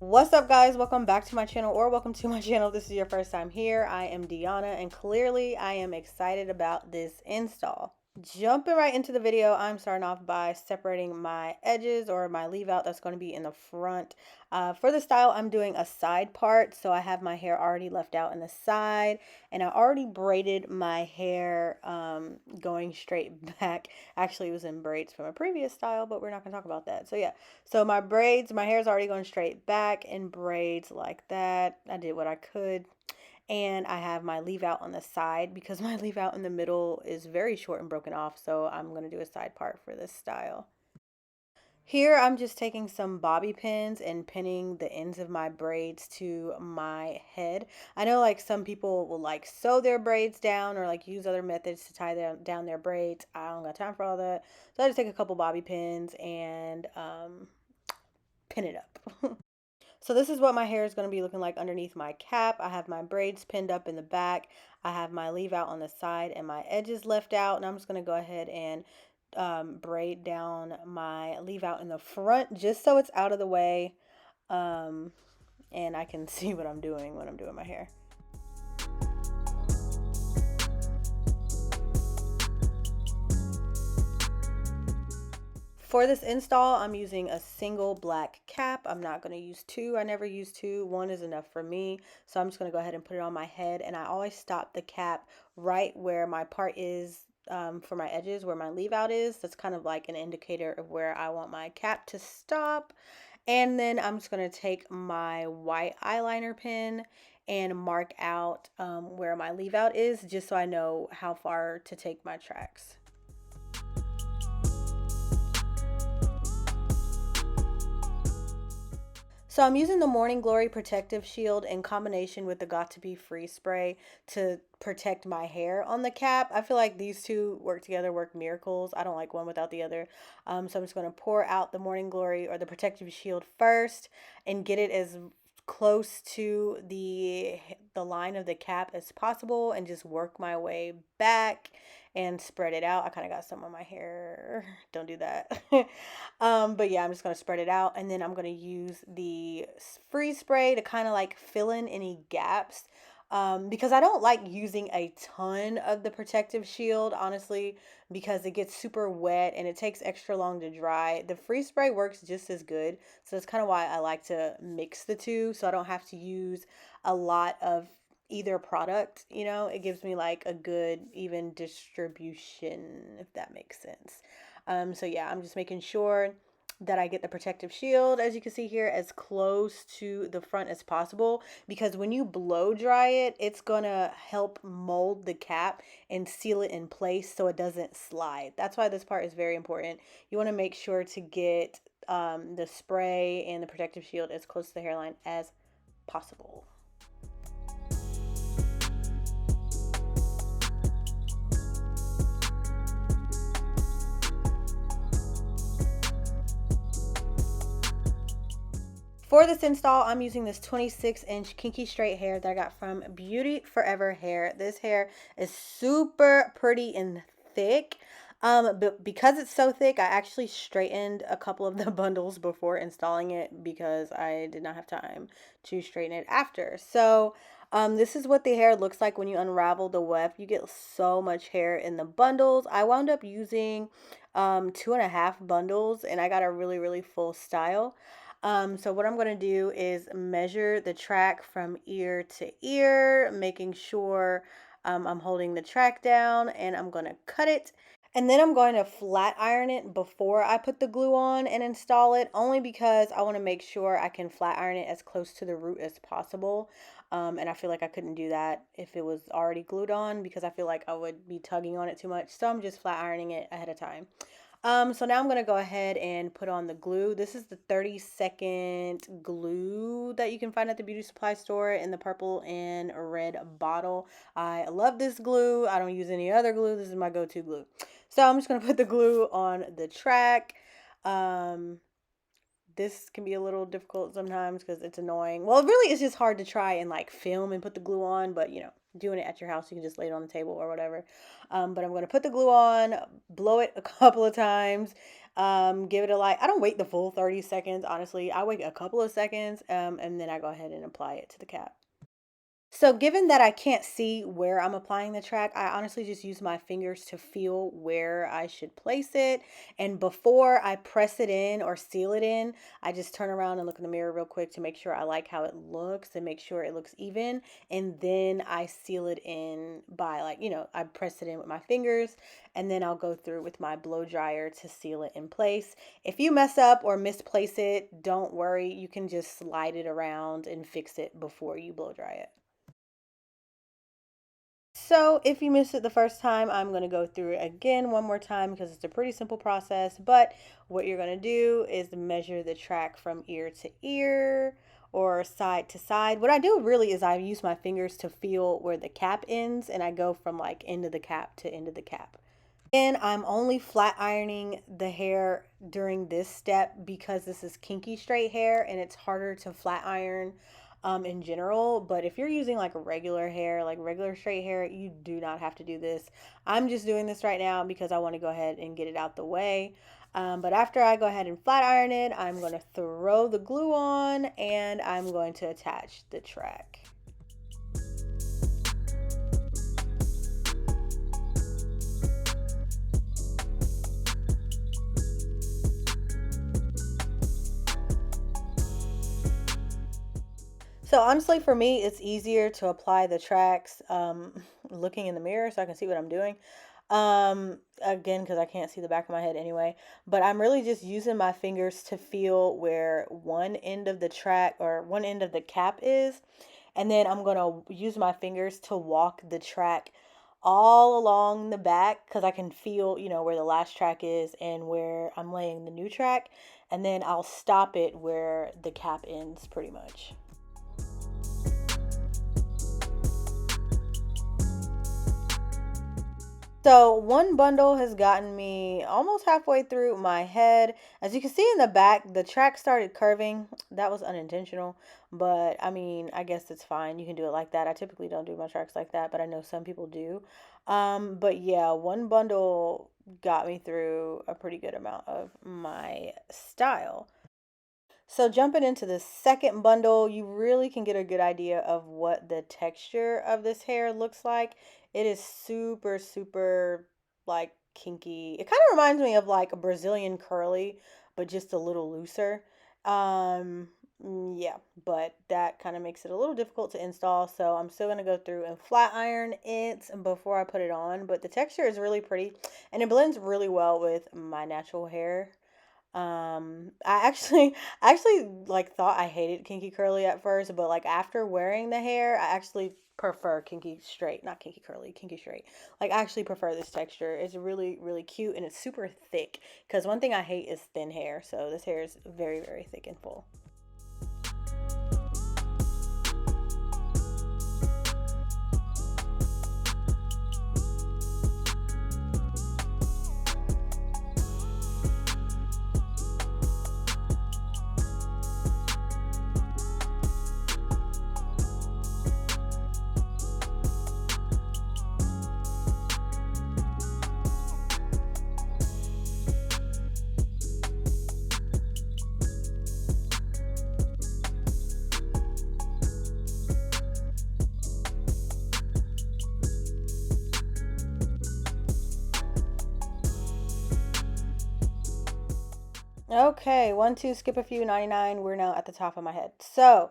What's up, guys? Welcome back to my channel, or welcome to my channel if this is your first time here. I am Deanna, and clearly I am excited about this install. Jumping right into the video, I'm starting off by separating my edges, or my leave out that's going to be in the front. For the style, I'm doing a side part, so I have my hair already left out in the side, and I already braided my hair going straight back. Actually, it was in braids from a previous style, but we're not going to talk about that. So yeah, so my braids, my hair is already going straight back in braids like that. I did what I could. And I have my leave out on the side because my leave out in the middle is very short and broken off. So I'm going to do a side part for this style. Here I'm just taking some bobby pins and pinning the ends of my braids to my head. I know like some people will like sew their braids down or like use other methods to tie down their braids. I don't got time for all that. So I just take a couple bobby pins and pin it up. So this is what my hair is going to be looking like underneath my cap. I have my braids pinned up in the back. I have my leave out on the side and my edges left out. And I'm just going to go ahead and braid down my leave out in the front just so it's out of the way. And I can see what I'm doing when I'm doing my hair. For this install, I'm using a single black cap. I'm not going to use two. I never use two. One is enough for me. So I'm just going to go ahead and put it on my head. And I always stop the cap right where my part is for my edges, where my leave out is. That's kind of like an indicator of where I want my cap to stop. And then I'm just going to take my white eyeliner pen and mark out where my leave out is, just so I know how far to take my tracks. So I'm using the Morning Glory Protective Shield in combination with the Got2b Free Spray to protect my hair on the cap. I feel like these two work together, work miracles. I don't like one without the other. So I'm just going to pour out the Morning Glory or the Protective Shield first and get it as close to the line of the cap as possible and just work my way back and spread it out. I kind of got some on my hair. Don't do that. But yeah, I'm just going to spread it out, and then I'm going to use the freeze spray to kind of like fill in any gaps. Because I don't like using a ton of the protective shield, honestly, because it gets super wet and it takes extra long to dry. The freeze spray works just as good. So that's kind of why I like to mix the two, so I don't have to use a lot of either product. You know, it gives me like a good even distribution, if that makes sense. So yeah, I'm just making sure that I get the protective shield, as you can see here, as close to the front as possible, because when you blow dry it, it's gonna help mold the cap and seal it in place so it doesn't slide. That's why this part is very important. You want to make sure to get the spray and the protective shield as close to the hairline as possible. For this install, I'm using this 26-inch kinky straight hair that I got from Beauty Forever Hair. This hair is super pretty and thick. But because it's so thick, I actually straightened a couple of the bundles before installing it because I did not have time to straighten it after. So this is what the hair looks like when you unravel the weft. You get so much hair in the bundles. I wound up using 2.5 bundles, and I got a really, really full style. So what I'm going to do is measure the track from ear to ear, making sure I'm holding the track down, and I'm going to cut it. And then I'm going to flat iron it before I put the glue on and install it, only because I want to make sure I can flat iron it as close to the root as possible. And I feel like I couldn't do that if it was already glued on, because I feel like I would be tugging on it too much. So I'm just flat ironing it ahead of time. So now I'm going to go ahead and put on the glue. This is the 30-second glue that you can find at the beauty supply store in the purple and red bottle. I love this glue. I don't use any other glue. This is my go-to glue. So I'm just going to put the glue on the track. This can be a little difficult sometimes because it's annoying. Well, really, it's just hard to try and like film and put the glue on, but you know, doing it at your house, you can just lay it on the table or whatever. But I'm going to put the glue on, blow it a couple of times, give it a light. I don't wait the full 30 seconds, honestly. I wait a couple of seconds, and then I go ahead and apply it to the cap. So given that I can't see where I'm applying the track, I honestly just use my fingers to feel where I should place it. And before I press it in or seal it in, I just turn around and look in the mirror real quick to make sure I like how it looks and make sure it looks even. And then I seal it in by I press it in with my fingers, and then I'll go through with my blow dryer to seal it in place. If you mess up or misplace it, don't worry. You can just slide it around and fix it before you blow dry it. So if you missed it the first time, I'm going to go through it again one more time because it's a pretty simple process. But what you're going to do is measure the track from ear to ear or side to side. What I do really is I use my fingers to feel where the cap ends, and I go from like end of the cap to end of the cap. And I'm only flat ironing the hair during this step because this is kinky straight hair and it's harder to flat iron in general. But if you're using like regular hair, like regular straight hair, you do not have to do this. I'm just doing this right now because I want to go ahead and get it out the way. But after I go ahead and flat iron it, I'm going to throw the glue on and I'm going to attach the track. So honestly, for me, it's easier to apply the tracks looking in the mirror so I can see what I'm doing. Again, because I can't see the back of my head anyway. But I'm really just using my fingers to feel where one end of the track or one end of the cap is. And then I'm going to use my fingers to walk the track all along the back because I can feel, where the last track is and where I'm laying the new track. And then I'll stop it where the cap ends pretty much. So one bundle has gotten me almost halfway through my head. As you can see in the back, the track started curving. That was unintentional, but I mean, I guess it's fine. You can do it like that. I typically don't do my tracks like that, but I know some people do. But yeah, one bundle got me through a pretty good amount of my style. So jumping into the second bundle, you really can get a good idea of what the texture of this hair looks like. It is super, super like kinky. It kind of reminds me of like a Brazilian curly, but just a little looser. Yeah, but that kind of makes it a little difficult to install. So I'm still going to go through and flat iron it before I put it on. But the texture is really pretty and it blends really well with my natural hair. I actually I actually like thought I hated kinky curly at first, but like after wearing the hair, I actually prefer kinky straight, not kinky curly, kinky straight. Like I actually prefer this texture. It's really, really cute and it's super thick because one thing I hate is thin hair. So this hair is very, very thick and full. Okay, one, two, skip a few, 99. We're now at the top of my head. So,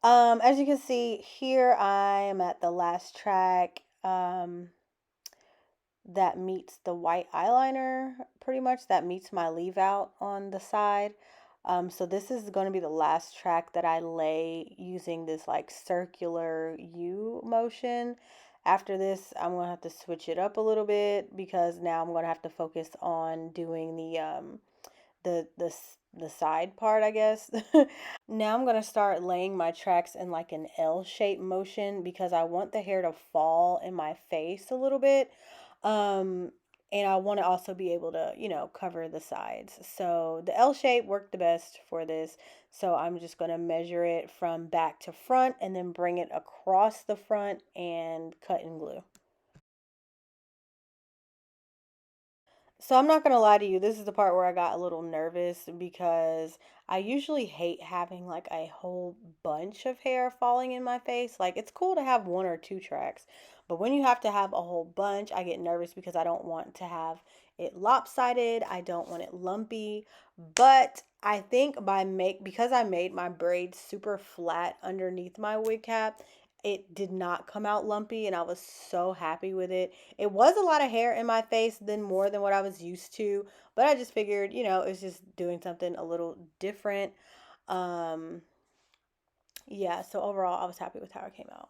as you can see here, I am at the last track. That meets the white eyeliner pretty much, that meets my leave out on the side. So this is going to be the last track that I lay using this like circular U motion. After this, I'm going to have to switch it up a little bit because now I'm going to have to focus on doing the side part, I guess. Now I'm going to start laying my tracks in like an L-shaped motion because I want the hair to fall in my face a little bit. Um, and I want to also be able to, you know, cover the sides. So the L shape worked the best for this. So I'm just going to measure it from back to front and then bring it across the front and cut and glue. So I'm not gonna lie to you, this is the part where I got a little nervous because I usually hate having like a whole bunch of hair falling in my face. Like it's cool to have one or two tracks, but when you have to have a whole bunch, I get nervous because I don't want to have it lopsided. I don't want it lumpy. But I think because I made my braids super flat underneath my wig cap, it did not come out lumpy and I was so happy with it. It was a lot of hair in my face, than more than what I was used to, but I just figured, you know, it's just doing something a little different. Um, yeah, so overall, I was happy with how it came out.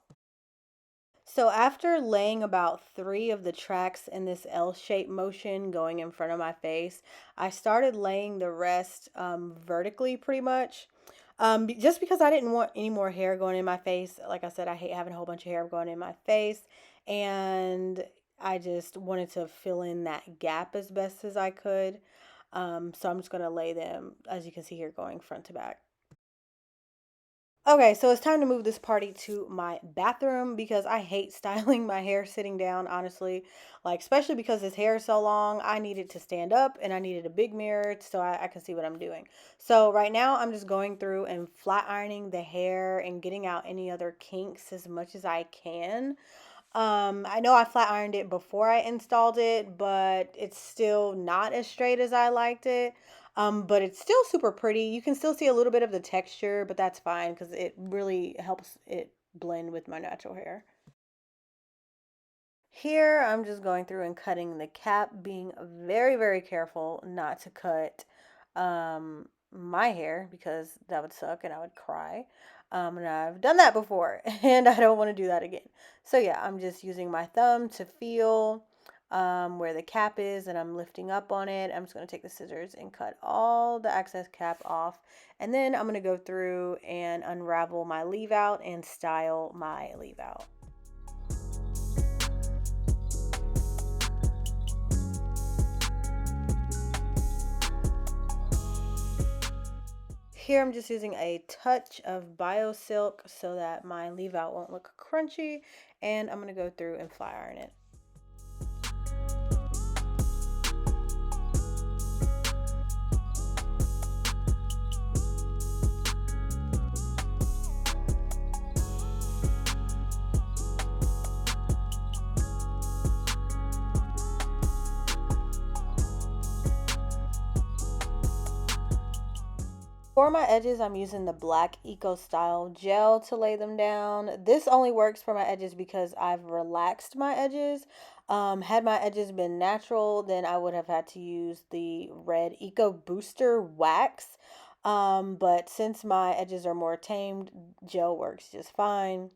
So after laying about three of the tracks in this L-shaped motion going in front of my face, I started laying the rest vertically pretty much. Just because I didn't want any more hair going in my face. Like I said, I hate having a whole bunch of hair going in my face. And I just wanted to fill in that gap as best as I could. So I'm just going to lay them, as you can see here, going front to back. Okay, so it's time to move this party to my bathroom because I hate styling my hair sitting down, honestly. Like, especially because this hair is so long, I needed to stand up and I needed a big mirror so I can see what I'm doing. So right now I'm just going through and flat ironing the hair and getting out any other kinks as much as I can. I know I flat ironed it before I installed it, but it's still not as straight as I liked it. But it's still super pretty. You can still see a little bit of the texture, but that's fine because it really helps it blend with my natural hair. Here, I'm just going through and cutting the cap, being very, very careful not to cut my hair because that would suck and I would cry. And I've done that before and I don't want to do that again. So yeah, I'm just using my thumb to feel where the cap is and I'm lifting up on it. I'm just going to take the scissors and cut all the excess cap off. And then I'm going to go through and unravel my leave out and style my leave out. Here I'm just using a touch of BioSilk so that my leave out won't look crunchy, and I'm going to go through and flat iron it. For my edges, I'm using the black Eco Style gel to lay them down. This only works for my edges because I've relaxed my edges. Had my edges been natural, then I would have had to use the red Eco Booster wax. But since my edges are more tamed, gel works just fine.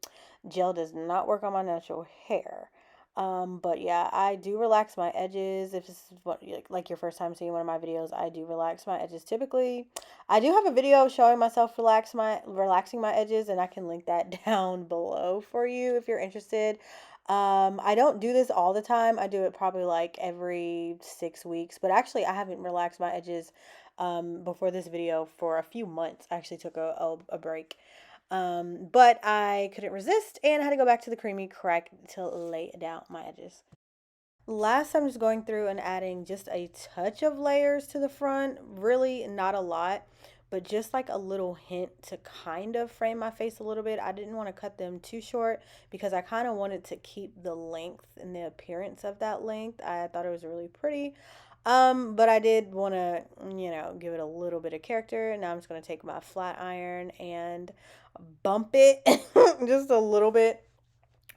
Gel does not work on my natural hair. But yeah, I do relax my edges. If this is what like your first time seeing one of my videos, I do relax my edges typically. I do have a video showing myself relaxing my edges, and I can link that down below for you if you're interested. I don't do this all the time. I do it probably like every 6 weeks, but actually I haven't relaxed my edges before this video for a few months. I actually took a break. But I couldn't resist and I had to go back to the creamy crack to lay down my edges. Last, I'm just going through and adding just a touch of layers to the front. Really not a lot, but just like a little hint to kind of frame my face a little bit. I didn't want to cut them too short because I kind of wanted to keep the length and the appearance of that length. I thought it was really pretty. But I did want to, you know, give it a little bit of character. Now I'm just going to take my flat iron and bump it just a little bit,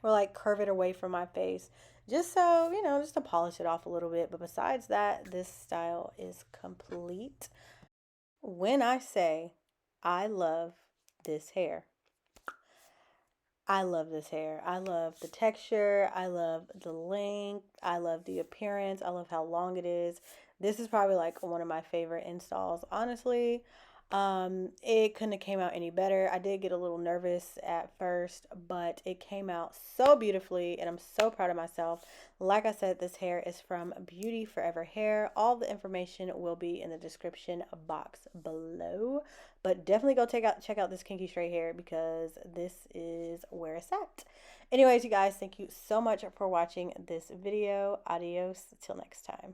or like curve it away from my face, just so, you know, just to polish it off a little bit. But besides that, this style is complete. When I say I love this hair, I love this hair. I love the texture. I love the length. I love the appearance. I love how long it is. This is probably like one of my favorite installs, honestly. It couldn't have came out any better. I did get a little nervous at first, but it came out so beautifully, and I'm so proud of myself. Like I said, this hair is from Beauty Forever Hair. All the information will be in the description box below, but definitely go check out this Kinky straight hair, because this is where it's at. Anyways, you guys, thank you so much for watching this video. Adios till next time.